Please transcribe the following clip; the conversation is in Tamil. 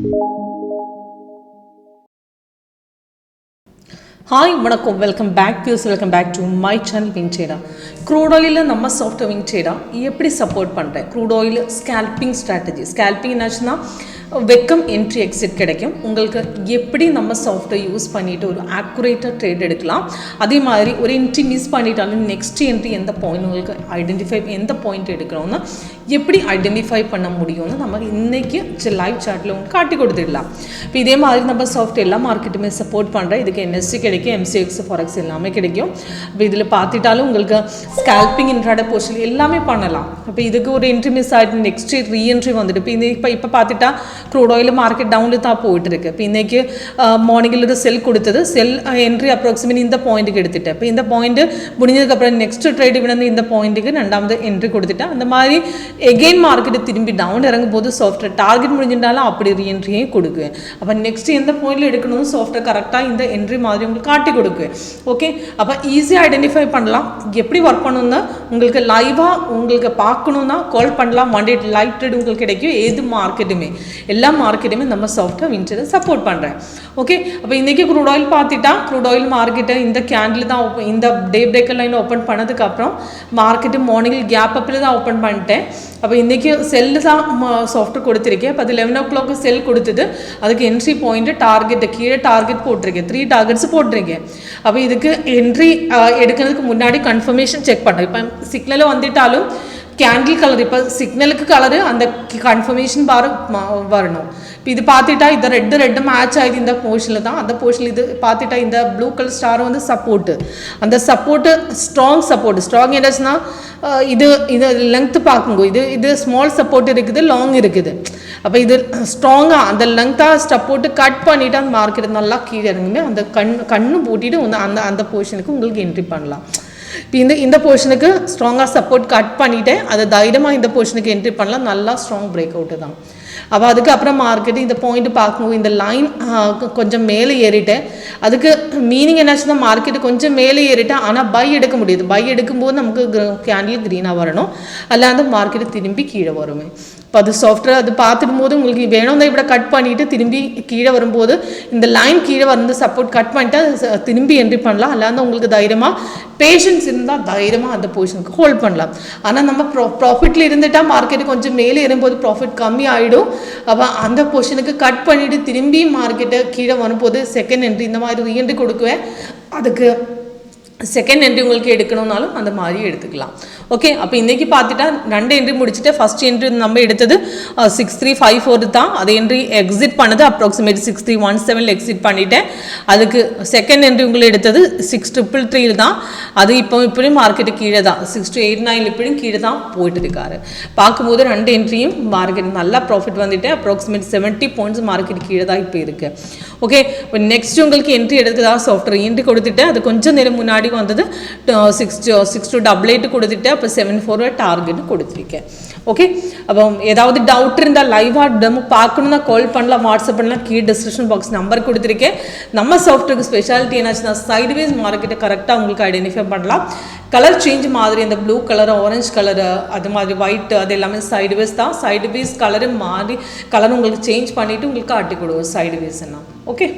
Hi, vanakkam, welcome back to my channel Wing Trader. Crude oil நம்ம software Wing Trader எப்படி support பண்றேன்? Crude oil scalping strategy. Scalping என்னாச்சுன்னா வெக்கம் என்ட்ரி எக்ஸிட் கிடைக்கும். உங்களுக்கு எப்படி நம்ம சாஃப்ட்வேர் யூஸ் பண்ணிட்டு ஒரு ஆக்குரேட்டாக ட்ரேட் எடுக்கலாம். அதே மாதிரி ஒரு என்ட்ரி மிஸ் பண்ணிட்டாலும் நெக்ஸ்ட் என்ட்ரி எந்த பாயிண்ட் உங்களுக்கு ஐடென்டிஃபை எந்த பாயிண்ட் எடுக்கணும்னா எப்படி ஐடென்டிஃபை பண்ண முடியும்னு நம்ம இன்றைக்கி லைவ் சார்ட்டில் உங்களுக்கு காட்டி கொடுத்துடலாம். இப்போ இதே மாதிரி நம்ம சாஃப்ட்வேர் எல்லா மார்க்கெட்டுமே சப்போர்ட் பண்ணுறேன். இதுக்கு என்எஸ்சி கிடைக்கும், எம்சிஎக்ஸ் ஃபாரெக்ஸ் எல்லாமே கிடைக்கும். இப்போ இதில் பார்த்துட்டாலும் உங்களுக்கு ஸ்கேல்பிங் இன்ட்ராடே போர்ஷன் எல்லாமே பண்ணலாம். இப்போ இதுக்கு ஒரு என்ட்ரி மிஸ் ஆகிட்டு நெக்ஸ்ட் ரீஎன்ட்ரி வந்துட்டு இப்போ பார்த்துட்டா க்ரூட் ஆயில் மார்க்கெட் டவுனில் தான் போயிட்டுருக்கு. இப்போ இன்றைக்கி மார்னிங்கில் ஒரு செல் கொடுத்தது, செல் என்ட்ரி அப்ராக்சிமேட் இந்த பாயிண்ட்டுக்கு எடுத்துட்டேன். இப்போ இந்த பாயிண்ட்டு முடிஞ்சதுக்கப்புறம் நெக்ஸ்ட் ட்ரேடு வந்து இந்த பாயிண்ட்டுக்கு ரெண்டாவது என்ட்ரி கொடுத்துட்டேன். அந்த மாதிரி எகெயின் மார்க்கெட்டு திரும்பி டவுன் இறங்கும் போது சாஃப்ட்வேர் டார்கெட் முடிஞ்சிட்டாலும் அப்படி ரீஎன்ட்ரியும் கொடுக்குவேன். அப்போ நெக்ஸ்ட் எந்த பாயிண்டில் எடுக்கணும் சாஃப்ட்வேர் கரெக்டாக இந்த என்ட்ரி மாதிரி உங்களுக்கு காட்டி கொடுக்குவேன். ஓகே, அப்போ ஈஸியாக ஐடென்டிஃபை பண்ணலாம். எப்படி ஒர்க் பண்ணணும்னா உங்களுக்கு லைவாக உங்களுக்கு பார்க்கணுன்னா கால் பண்ணலாம். மண்டே லைவ் ட்ரேட் உங்களுக்கு கிடைக்கும். எது மார்க்கெட்டுமே எல்லா மார்க்கெட்டுமே நம்ம சாஃப்ட்வேர் Wing Trader சப்போர்ட் பண்ணுறேன். ஓகே, அப்போ இன்றைக்கி க்ரூட் ஆயில் பார்த்துட்டா க்ரூட் ஆயில் மார்க்கெட்டை இந்த கேண்டில் தான் இந்த டே பிரேக்கர் லைன் ஓப்பன் பண்ணதுக்கப்புறம் மார்க்கெட்டு மார்னிங்கில் கேப் அப்பில் தான் ஓப்பன் பண்ணிட்டேன். அப்போ இன்றைக்கி செல்லு தான் சாஃப்ட்வேர் கொடுத்துருக்கேன். அப்போ அது 11 o'clock செல் கொடுத்தது. அதுக்கு என்ட்ரி பாயிண்ட்டு டார்கெட்டு கீழே டார்கெட் போட்டிருக்கேன், 3 டார்கெட்ஸ் போட்டிருக்கேன். அப்போ இதுக்கு என்ட்ரி எடுக்கிறதுக்கு முன்னாடி கன்ஃபர்மேஷன் செக் பண்ணுறேன். இப்போ சிக்னலில் வந்துட்டாலும் கேண்டில் கலர் இப்போ சிக்னலுக்கு கலரு அந்த கன்ஃபர்மேஷன் பார் வரணும். இப்போ இது பார்த்துட்டா இது ரெட்டு மேட்ச் ஆகிது இந்த போர்ஷனில் தான். அந்த போர்ஷனில் இது பார்த்துட்டா இந்த ப்ளூ கலர் ஸ்டார் வந்து சப்போர்ட்டு, அந்த சப்போர்ட்டு ஸ்ட்ராங் என்னாச்சுன்னா இது லெங்க்த்து பார்க்குங்க, இது ஸ்மால் சப்போர்ட் இருக்குது, லாங் இருக்குது. அப்போ இது ஸ்ட்ராங்காக அந்த லெங்க்த்தாக சப்போர்ட்டு கட் பண்ணிவிட்டு அந்த மார்க்கெட் நல்லா கீழே இறங்குமே அந்த கண்ணு பூட்டிட்டு அந்த போர்ஷனுக்கு உங்களுக்கு என்ட்ரி பண்ணலாம். இப்போ இந்த போர்ஷனுக்கு ஸ்ட்ராங்காக சப்போர்ட் கட் பண்ணிவிட்டேன். அதை தைரியமாக இந்த போர்ஷனுக்கு என்ட்ரி பண்ணலாம். நல்லா ஸ்ட்ராங் பிரேக் அவுட்டு தான். அப்போ அதுக்கப்புறம் மார்க்கெட்டு இந்த பாயிண்ட் பார்க்கும்போது இந்த லைன் கொஞ்சம் மேலே ஏறிட்டேன். அதுக்கு மீனிங் என்னாச்சுன்னா மார்க்கெட்டு கொஞ்சம் மேலே ஏறிட்டேன், ஆனால் பை எடுக்க முடியுது. பை எடுக்கும்போது நமக்கு கேண்டில் க்ரீனாக வரணும், அல்லாத மார்க்கெட்டு திரும்பி கீழே வருமே. இப்போ அது சாஃப்ட்வேர் அது பார்த்துடும் போது உங்களுக்கு வேணும் தான் இப்படி கட் பண்ணிவிட்டு திரும்பி கீழே வரும்போது இந்த லைன் கீழே வந்து சப்போர்ட் கட் பண்ணிட்டு திரும்பி என்ட்ரி பண்ணலாம். அல்லாத உங்களுக்கு தைரியமாக பேஷன்ஸ் இருந்தால் தைரியமாக அந்த பொசிஷனுக்கு ஹோல்ட் பண்ணலாம். ஆனால் நம்ம ப்ராஃபிட்டில் இருந்துட்டால் மார்க்கெட்டு கொஞ்சம் மேலே ஏறும்போது ப்ராஃபிட் கம்மி ஆகிடும். அப்போ அந்த பொசிஷனுக்கு கட் பண்ணிவிட்டு திரும்பி மார்க்கெட்டை கீழே வரும்போது செகண்ட் என்ட்ரி இந்த மாதிரி ரீஎன்ட்ரி கொடுக்குவேன். அதுக்கு செகண்ட் என்ட்ரி உங்களுக்கு எடுக்கணும்னாலும் அந்த மாதிரி எடுத்துக்கலாம். ஓகே, அப்போ இன்றைக்கி பார்த்துட்டா 2 என்ட்ரி முடிச்சுட்டு ஃபஸ்ட் என்ட்ரி நம்ம எடுத்தது 6354 தான். அது என்ட்ரி எக்ஸிட் பண்ணது அப்ராக்சிமேட் 6317 எக்ஸிட் பண்ணிட்டேன். அதுக்கு செகண்ட் என்ட்ரி உங்களுக்கு எடுத்தது 6333 தான். அது இப்போயும் மார்க்கெட்டு கீழே தான் 6289 இப்படியும் கீழே தான் போயிட்டு இருக்காரு. பார்க்கும்போது 2 என்ட்ரியும் மார்க்கெட் நல்லா ப்ராஃபிட் வந்துட்டு அப்ராக்சிமேட் 70 பாயிண்ட்ஸ் மார்க்கெட் கீழே தான் இப்போ இருக்குது. ஓகே, இப்போ நெக்ஸ்ட் உங்களுக்கு என்ட்ரி எடுக்கிறதா சாஃப்ட்வேர் என்ட்ரி கொடுத்துட்டு அது கொஞ்சம் நேரம் முன்னாடி வந்தது 6288 கொடுத்துட்டு அப்போ 74 டார்கெட் கொடுத்துருக்கேன். ஓகே, அப்போ ஏதாவது டவுட் இருந்தால் லைவாக டெமோ பார்க்கணுன்னா கால் பண்ணலாம், வாட்ஸ்அப் பண்ணலாம். கீழே டிஸ்கிரிப்ஷன் பாக்ஸ் நம்பர் கொடுத்துருக்கேன். நம்ம சாஃப்ட்வேருக்கு ஸ்பெஷாலிட்டி என்னாச்சுன்னா சைட்வேஸ் மார்க்கெட்டை கரெக்டாக உங்களுக்கு ஐடென்டிஃபை பண்ணலாம். கலர் சேஞ்ச் மாதிரி அந்த ப்ளூ கலர், ஆரஞ்சு கலரு, அது மாதிரி ஒயிட், அது எல்லாமே சைட்வேஸ் தான். சைட்வேஸ் கலரு மாறி கலர் உங்களுக்கு சேஞ்ச் பண்ணிவிட்டு உங்களுக்கு காட்டி கொடுவோம் சைட்வேஸ்ன்னா. ஓகே.